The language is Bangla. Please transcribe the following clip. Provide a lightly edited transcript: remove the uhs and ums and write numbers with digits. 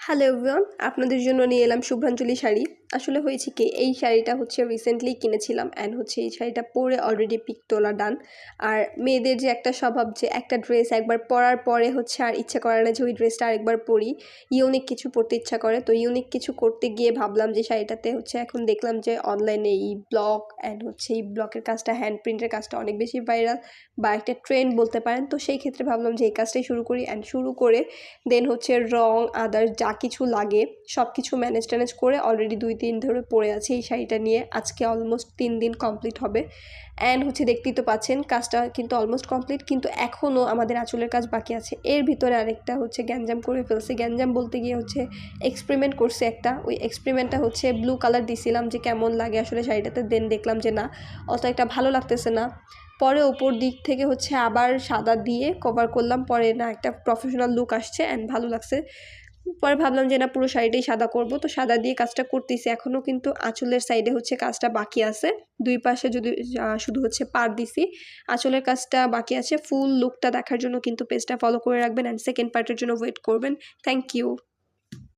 হ্যালো এভরিওয়ান, আপনাদের জন্য নিয়ে এলাম শুভ্রাঞ্জলি শাড়ি। আসলে হয়েছে কি, এই শাড়িটা রিসেন্টলি কিনেছিলাম অ্যান্ড এই শাড়িটা পরে অলরেডি পিক তোলা ডান। আর মেয়েদের যে একটা স্বভাব যে একটা ড্রেস একবার পরার পরে আর ইচ্ছা করে না যে ওই ড্রেসটা আরেকবার পরি, ইউনিক কিছু পরতে ইচ্ছা করে। তো ইউনিক কিছু করতে গিয়ে ভাবলাম যে শাড়িটাতে এখন দেখলাম যে অনলাইনে এই ব্লক অ্যান্ড এই ব্লকের কাজটা, হ্যান্ড প্রিন্টের কাজটা অনেক বেশি ভাইরাল বা একটা ট্রেন্ড বলতে পারেন। তো সেই ক্ষেত্রে ভাবলাম যে এই কাজটাই শুরু করি অ্যান্ড শুরু করে দেন রং আদার যা কিছু লাগে সব কিছু ম্যানেজ ট্যানেজ করে অলরেডি 2 দিন ধরে পরে আছি এই শাড়িটা নিয়ে। আজকে অলমোস্ট 3 দিন কমপ্লিট হবে অ্যান্ড দেখতেই তো পাচ্ছেন কাজটা কিন্তু অলমোস্ট কমপ্লিট, কিন্তু এখনও আমাদের আঁচলের কাজ বাকি আছে। এর ভিতরে আরেকটা গ্যাঞ্জাম করে ফেলছে। গ্যাঞ্জাম বলতে গিয়ে এক্সপেরিমেন্ট করছে একটা, ওই এক্সপেরিমেন্টটা ব্লু কালার দিছিলাম যে কেমন লাগে আসলে শাড়িটাতে, দেন দেখলাম যে না, অত একটা ভালো লাগতেছে না। পরে ওপর দিক থেকে আবার সাদা দিয়ে কভার করলাম, পরে না একটা প্রফেশনাল লুক আসছে অ্যান্ড ভালো লাগছে। পরে ভাবলাম যে না, পুরো শাড়িটাই সাদা করব। তো সাদা দিয়ে কাজটা করতেছি। এখনও কিন্তু আঁচলের সাইডে কাজটা বাকি আছে। দুই পাশে যদি শুধু পাড় দিছি, আঁচলের কাজটা বাকি আছে। ফুল লুকটা দেখার জন্য কিন্তু পেজটা ফলো করে রাখবেন অ্যান্ড সেকেন্ড পার্টের জন্য ওয়েট করবেন। Thank you.